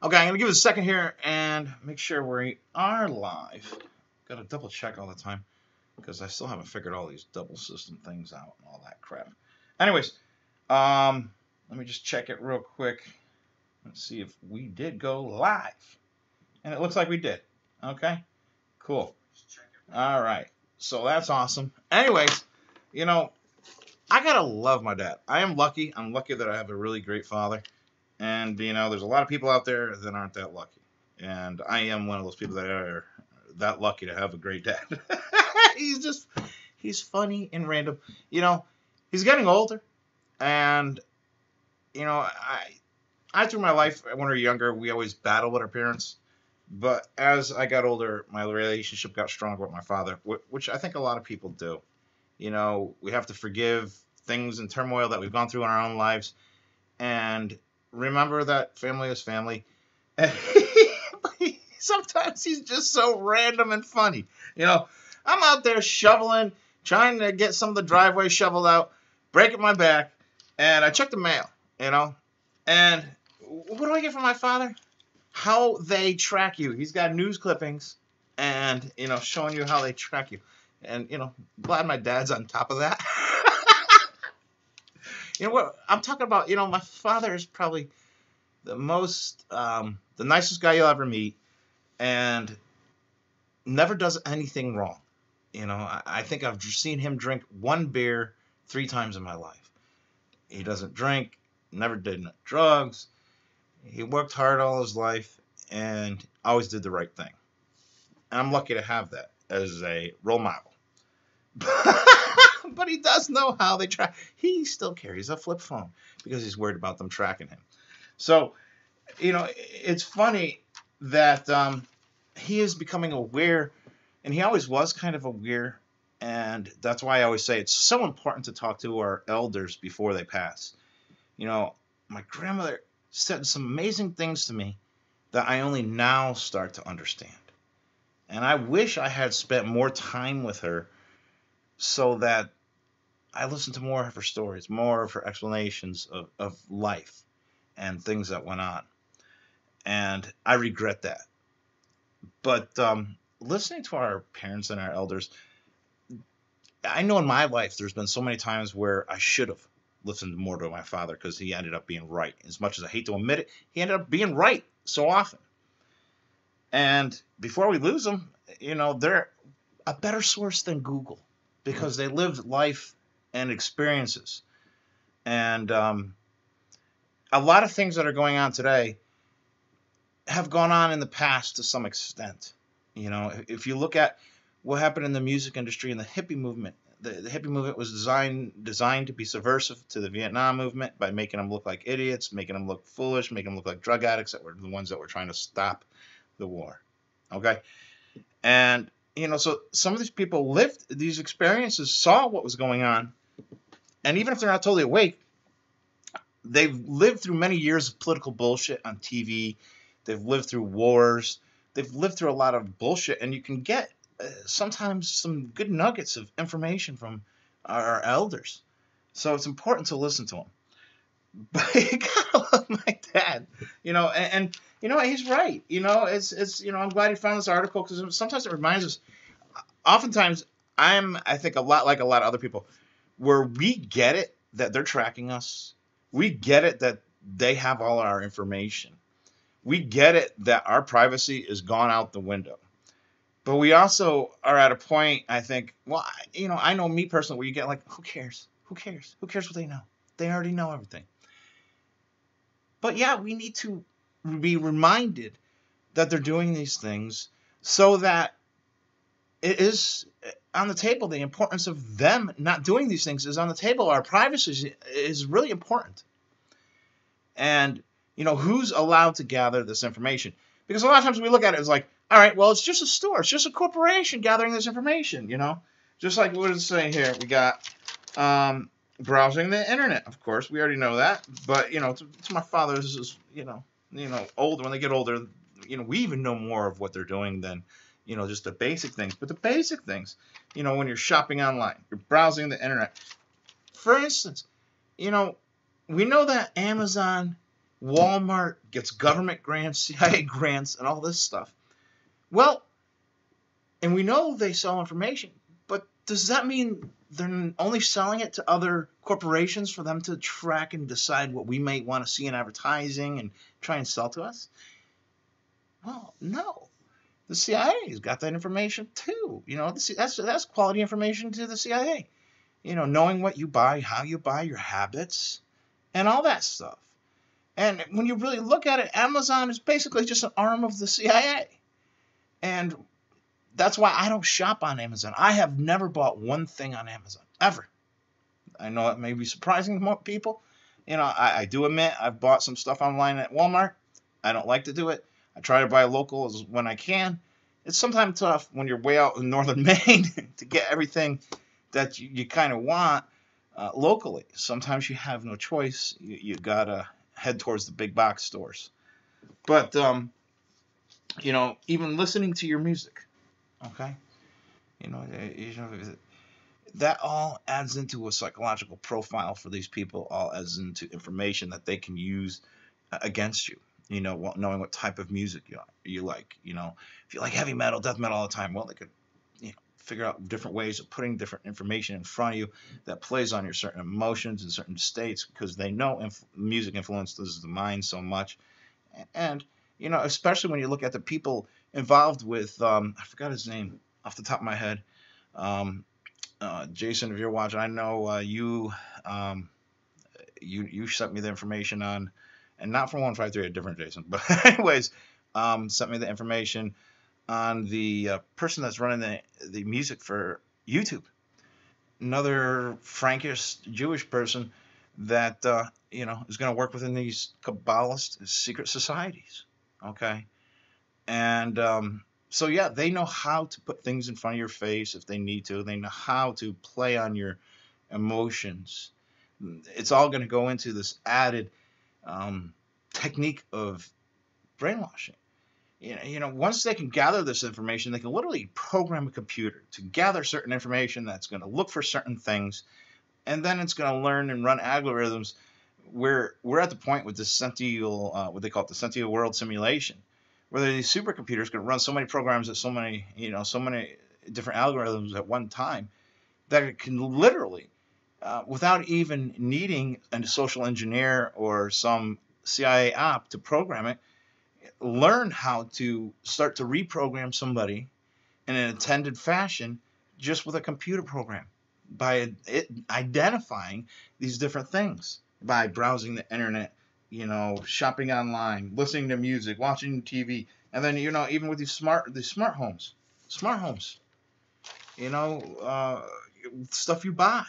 Okay, I'm going to give it a second here and make sure we are live. Got to double check all the time because I still haven't figured all these double system things out and all that crap. Anyways, let me just check it real quick. Let's see if we did go live. And it looks like we did. Okay, cool. All right, so that's awesome. Anyways, you know, I got to love my dad. I am lucky. I'm lucky that I have a really great father. And, you know, there's a lot of people out there that aren't that lucky. And I am one of those people that are that lucky to have a great dad. He's funny and random. You know, he's getting older. And, you know, I through my life, when we were younger, we always battled with our parents. But as I got older, my relationship got stronger with my father, which I think a lot of people do. You know, we have to forgive things and turmoil that we've gone through in our own lives. And remember that family is family. And sometimes he's just so random and funny. You know, I'm out there shoveling, trying to get some of the driveway shoveled out, breaking my back, and I check the mail, you know. And what do I get from my father? How they track you. He's got news clippings and, you know, showing you how they track you. And, you know, glad my dad's on top of that. You know what I'm talking about? You know, my father is probably the nicest guy you'll ever meet, and never does anything wrong. You know, I think I've seen him drink one beer 3 times in my life. He doesn't drink, never did drugs. He worked hard all his life and always did the right thing. And I'm lucky to have that as a role model. But he does know how they track. He still carries a flip phone because he's worried about them tracking him. So, you know, it's funny that he is becoming aware, and he always was kind of aware, and that's why I always say it's so important to talk to our elders before they pass. You know, my grandmother said some amazing things to me that I only now start to understand. And I wish I had spent more time with her so that I listened to more of her stories, more of her explanations of life and things that went on. And I regret that. But listening to our parents and our elders, I know in my life there's been so many times where I should have listened more to my father because he ended up being right. As much as I hate to admit it, he ended up being right so often. And before we lose them, you know, they're a better source than Google because they lived life and experiences. And a lot of things that are going on today have gone on in the past to some extent. You know, if you look at what happened in the music industry and the hippie movement, the hippie movement was designed to be subversive to the Vietnam movement by making them look like idiots, making them look foolish, making them look like drug addicts that were the ones that were trying to stop the war. Okay? And, you know, so some of these people lived these experiences, saw what was going on, and even if they're not totally awake, they've lived through many years of political bullshit on TV. They've lived through wars. They've lived through a lot of bullshit, and you can get sometimes some good nuggets of information from our elders. So it's important to listen to them. But you gotta love my dad, you know, and you know he's right. You know, it's you know I'm glad he found this article because sometimes it reminds us. Oftentimes, I think a lot like a lot of other people, where we get it that they're tracking us. We get it that they have all our information. We get it that our privacy is gone out the window. But we also are at a point, I think, well, you know, I know me personally, where you get like, who cares? Who cares? Who cares what they know? They already know everything. But yeah, we need to be reminded that they're doing these things so that it is on the table. The importance of them not doing these things is on the table. Our privacy is really important. And, you know, who's allowed to gather this information? Because a lot of times we look at it as like, all right, well, it's just a store. It's just a corporation gathering this information, you know? Just like what does it say here? We got browsing the internet, of course. We already know that. But, you know, to my father, this is, you know, older. When they get older, you know, we even know more of what they're doing than, you know, just the basic things. But the basic things, you know, when you're shopping online, you're browsing the internet. For instance, you know, we know that Amazon Walmart gets government grants, CIA grants, and all this stuff. Well, and we know they sell information, but does that mean they're only selling it to other corporations for them to track and decide what we might want to see in advertising and try and sell to us? Well, no. The CIA's got that information too. That's quality information to the CIA. Knowing what you buy, how you buy, your habits, and all that stuff. And when you really look at it, Amazon is basically just an arm of the CIA. And that's why I don't shop on Amazon. I have never bought one thing on Amazon, ever. I know it may be surprising to most people. I do admit I've bought some stuff online at Walmart. I don't like to do it. I try to buy local when I can. It's sometimes tough when you're way out in northern Maine to get everything that you kind of want locally. Sometimes you have no choice. You got to head towards the big box stores. But, even listening to your music, okay? That all adds into a psychological profile for these people, all adds into information that they can use against you. Knowing what type of music you like. If you like heavy metal, death metal all the time, well, they could, figure out different ways of putting different information in front of you that plays on your certain emotions and certain states, because they know music influences the mind so much. And, especially when you look at the people involved with, I forgot his name off the top of my head. Jason, if you're watching, I know you sent me the information on, and not from 153, a different Jason, but anyways, sent me the information on the person that's running the music for YouTube. Another Frankish Jewish person that is going to work within these Kabbalist secret societies. Okay, and so yeah, they know how to put things in front of your face if they need to. They know how to play on your emotions. It's all going to go into this added technique of brainwashing. Once they can gather this information, they can literally program a computer to gather certain information that's going to look for certain things, and then it's going to learn and run algorithms. We're at the point with the Centennial, what they call it, the Centennial World Simulation, where these supercomputers can run so many programs at so many different algorithms at one time that it can literally, without even needing a social engineer or some CIA op to program it, learn how to start to reprogram somebody in an intended fashion just with a computer program, by it identifying these different things, by browsing the internet, shopping online, listening to music, watching TV, and then even with these smart homes, stuff you buy,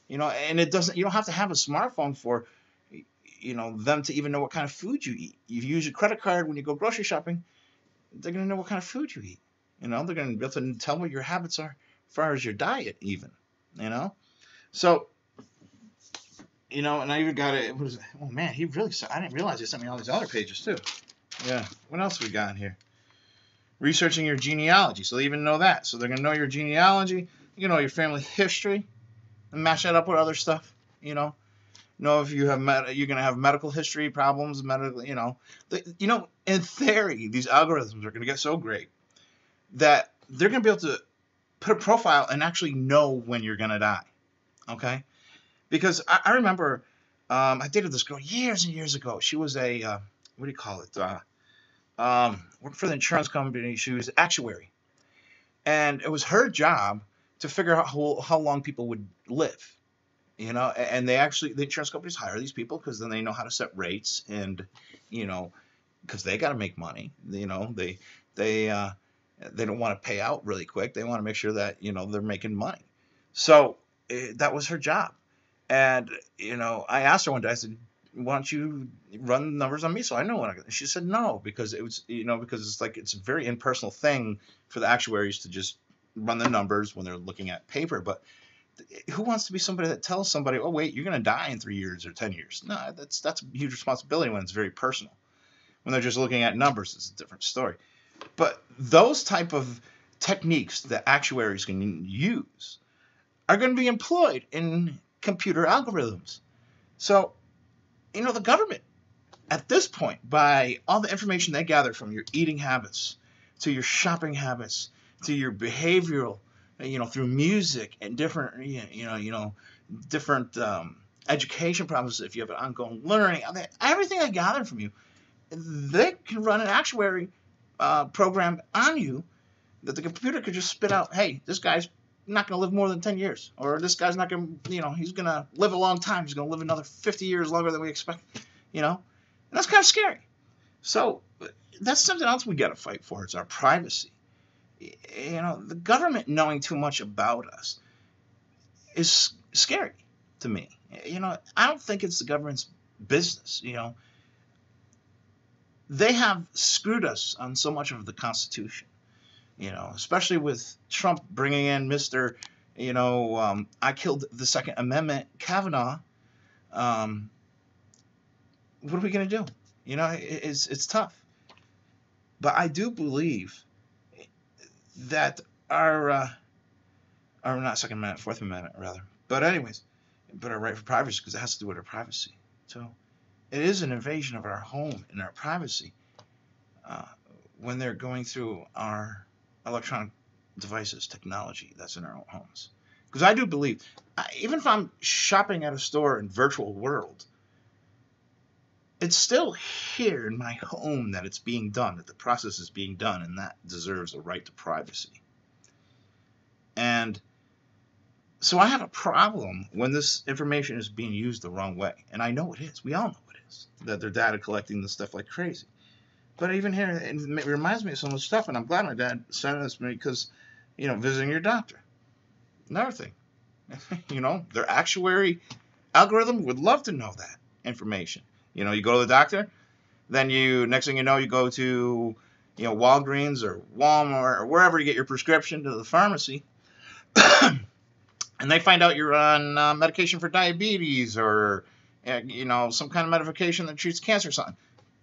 and it doesn't. You don't have to have a smartphone for them to even know what kind of food you eat. You use your credit card when you go grocery shopping, they're going to know what kind of food you eat. They're going to be able to tell what your habits are as far as your diet even, So, and I even got it. Oh man, he really I didn't realize he sent me all these other pages too. Yeah. What else we got in here? Researching your genealogy. So they even know that. So they're going to know your genealogy, know your family history, and match that up with other stuff, Know if you have you're going to have medical history problems, in theory, these algorithms are going to get so great that they're going to be able to put a profile and actually know when you're going to die. Okay, because I remember I dated this girl years and years ago. She was a what do you call it? Worked for the insurance company. She was an actuary, and it was her job to figure out how long people would live. And the insurance companies hire these people because then they know how to set rates, and because they got to make money. They don't want to pay out really quick. They want to make sure that they're making money. So that was her job. And I asked her one day. I said, "Why don't you run the numbers on me so I know what?" She said, "No, because it was because it's a very impersonal thing for the actuaries to just run the numbers when they're looking at paper, but." Who wants to be somebody that tells somebody, "Oh wait, you're going to die in 3 years or 10 years"? No, that's a huge responsibility when it's very personal. When they're just looking at numbers, it's a different story. But those type of techniques that actuaries can use are going to be employed in computer algorithms. So, the government At this point, by all the information they gather from your eating habits, to your shopping habits, to your behavioral, through music and different, different education problems, if you have an ongoing learning, everything they gather from you, they can run an actuary program on you that the computer could just spit out, hey, this guy's not going to live more than 10 years, or this guy's not going to, he's going to live a long time. He's going to live another 50 years longer than we expect, and that's kind of scary. So that's something else we got to fight for. It's our privacy. The government knowing too much about us is scary to me. I don't think it's the government's business. They have screwed us on so much of the Constitution. Especially with Trump bringing in Mr. I killed the Second Amendment, Kavanaugh. What are we going to do? It's tough. But I do believe that our not Second Amendment, Fourth Amendment, rather. But anyways, our right for privacy, because it has to do with our privacy. So it is an invasion of our home and our privacy when they're going through our electronic devices, technology that's in our own homes. Because I do believe, even if I'm shopping at a store in virtual world, it's still here in my home that it's being done, that the process is being done, and that deserves a right to privacy. And so I have a problem when this information is being used the wrong way. And I know it is. We all know it is. That they're data collecting this stuff like crazy. But even here, it reminds me of so much stuff, and I'm glad my dad sent this to me because, visiting your doctor. Another thing. Their actuary algorithm would love to know that information. You go to the doctor, then next thing you know, you go to, Walgreens or Walmart or wherever you get your prescription, to the pharmacy, and they find out you're on medication for diabetes or, some kind of medication that treats cancer or something.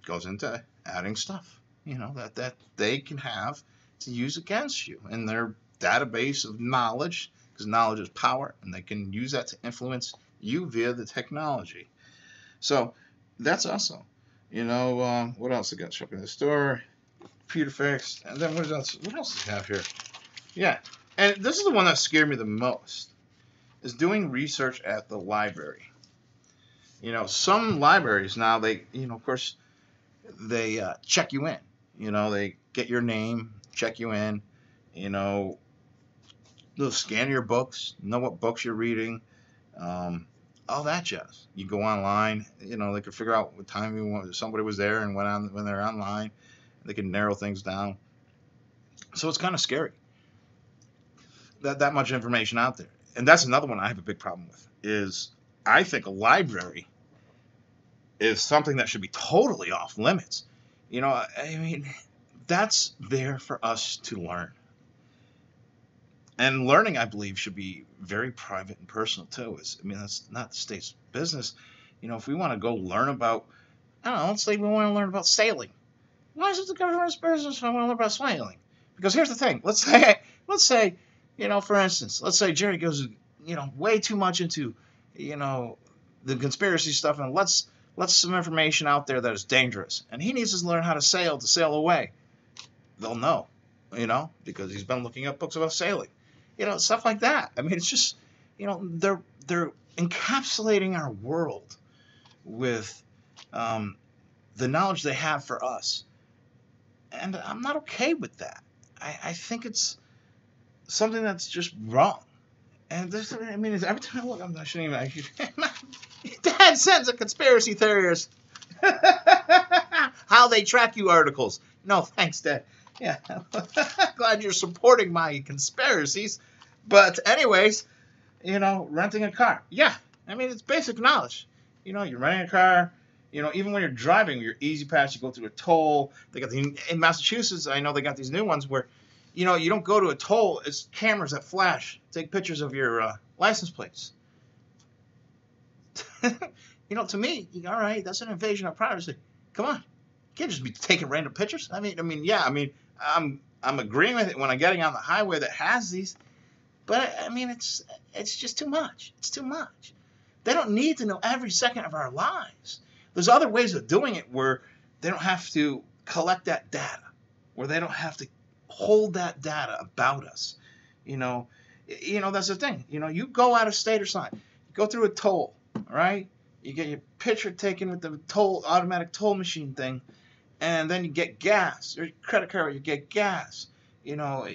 Goes into adding stuff, that they can have to use against you in their database of knowledge, because knowledge is power, and they can use that to influence you via the technology. So that's also, what else I got? Shopping in the store, computer fix, and then what else do we have here? Yeah, and this is the one that scared me the most, is doing research at the library. Some libraries now, they, of course, they check you in. They get your name, check you in, they'll scan your books, know what books you're reading, all that jazz. You go online, they can figure out what time somebody was there and when they're online. They can narrow things down. So it's kind of scary, that much information out there. And that's another one I have a big problem with, is I think a library is something that should be totally off limits. That's there for us to learn. And learning, I believe, should be very private and personal, too. That's not the state's business. If we want to go learn about, let's say we want to learn about sailing. Why is it the government's business if I want to learn about sailing? Because here's the thing. Let's say, for instance, let's say Jerry goes, way too much into, the conspiracy stuff, and let's some information out there that is dangerous. And he needs to learn how to sail away. They'll know, because he's been looking up books about sailing. Stuff like that. It's just, they're encapsulating our world with the knowledge they have for us. And I'm not okay with that. I think it's something that's just wrong. And every time I look, I shouldn't even. Dad sends a conspiracy theorist. How they track you articles. No, thanks, Dad. Yeah, glad you're supporting my conspiracies. But anyways, renting a car. Yeah, it's basic knowledge. You're renting a car. Even when you're driving, your Easy Pass, you go through a toll. They got in Massachusetts. I know they got these new ones where, you don't go to a toll. It's cameras that flash, take pictures of your license plates. To me, all right, that's an invasion of privacy. Come on, you can't just be taking random pictures. I'm agreeing with it when I'm getting on the highway that has these, but it's just too much. It's too much. They don't need to know every second of our lives. There's other ways of doing it where they don't have to collect that data, where they don't have to hold that data about us. You know, that's the thing. You go out of state or something, you go through a toll, all right? You get your picture taken with the automatic toll machine thing, and then you get gas, or your credit card, you get gas. You go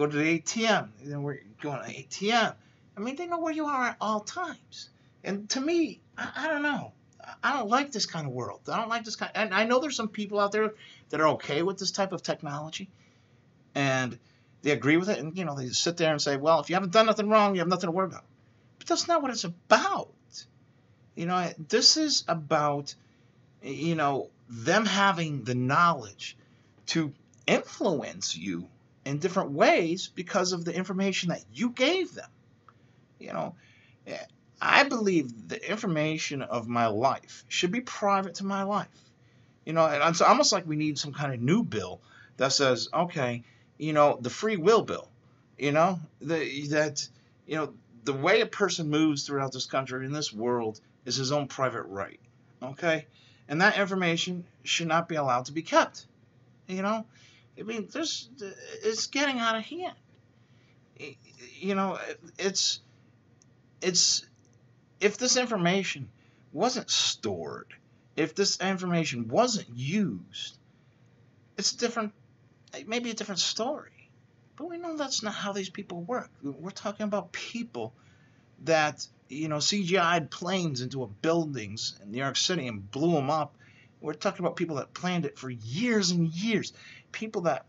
to the ATM, we're going to ATM. I mean, they know where you are at all times. And to me, I don't know. I don't like this kind of world. I don't like this kind. And I know there's some people out there that are okay with this type of technology, and they agree with it, and they sit there and say, well, if you haven't done nothing wrong, you have nothing to worry about. But that's not what it's about. This is about them having the knowledge to influence you in different ways because of the information that you gave them. I believe the information of my life should be private to my life. And it's almost like we need some kind of new bill that says, okay, the free will bill, the way a person moves throughout this country, in this world, is his own private right, okay? And that information should not be allowed to be kept, I mean, it's getting out of hand. It's if this information wasn't stored, if this information wasn't used, it's maybe a different story. But we know that's not how these people work. We're talking about people that, CGI'd planes into buildings in New York City and blew them up. We're talking about people that planned it for years and years. People that,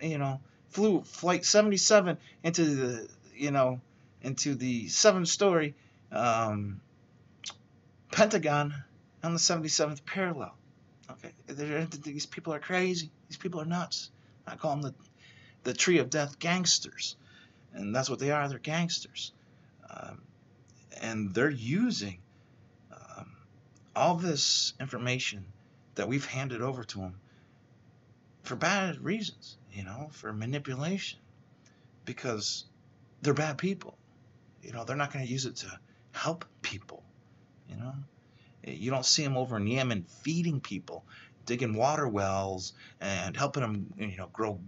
flew Flight 77 into the 7-story Pentagon on the 77th parallel. Okay, these people are crazy. These people are nuts. I call them the Tree of Death gangsters, and that's what they are. They're gangsters, and they're using all this information that we've handed over to them for bad reasons, for manipulation, because they're bad people. They're not going to use it to help people. You don't see them over in Yemen feeding people, digging water wells and helping them, grow,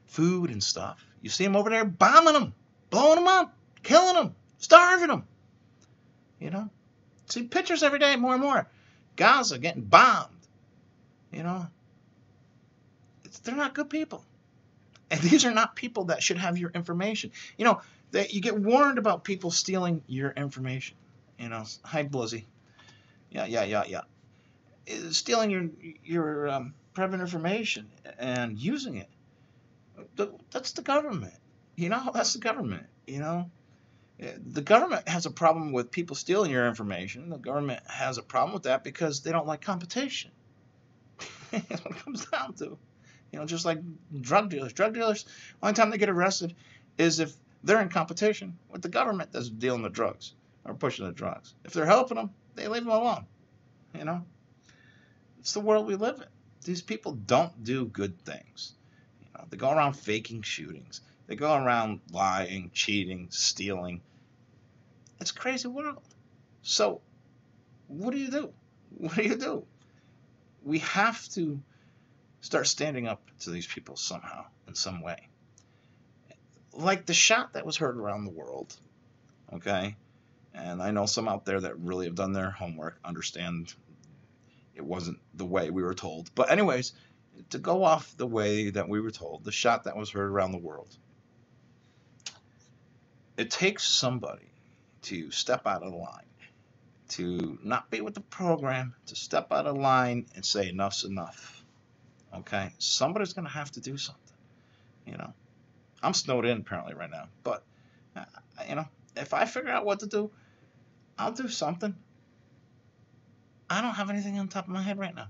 food and stuff. You see them over there bombing them, blowing them up, killing them, starving them. See pictures every day, more and more. Gaza getting bombed. They're not good people. And these are not people that should have your information. That you get warned about people stealing your information. Hi, Blizzy. Yeah. Stealing your private information and using it. That's the government. That's the government. The government has a problem with people stealing your information. The government has a problem with that because they don't like competition. That's what it comes down to. Just like drug dealers. Drug dealers, the only time they get arrested is if they're in competition with the government that's dealing the drugs or pushing the drugs. If they're helping them, they leave them alone. It's the world we live in. These people don't do good things. They go around faking shootings. They go around lying, cheating, stealing. It's a crazy world. So, what do you do? What do you do? We have to start standing up to these people somehow, in some way. Like the shot that was heard around the world, okay? And I know some out there that really have done their homework, understand it wasn't the way we were told. But anyways, to go off the way that we were told, the shot that was heard around the world, it takes somebody to step out of the line, to not be with the program, to step out of line and say enough's enough. Okay? Somebody's going to have to do something. I'm snowed in apparently right now, but if I figure out what to do, I'll do something. I don't have anything on top of my head right now.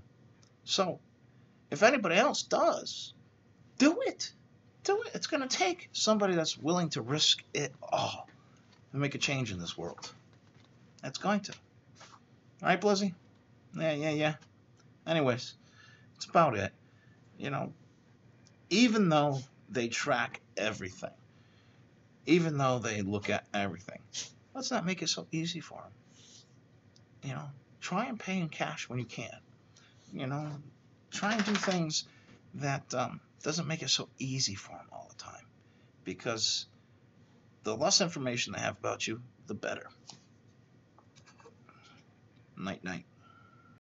So, if anybody else does, do it. Do it. It's going to take somebody that's willing to risk it all to make a change in this world. It's going to. All right, Blizzy? Yeah. Anyways, that's about it. Even though they track everything, even though they look at everything, let's not make it so easy for them. Try and pay in cash when you can. you know, try and do things that doesn't make it so easy for them all the time, because the less information they have about you, the better. Night, night.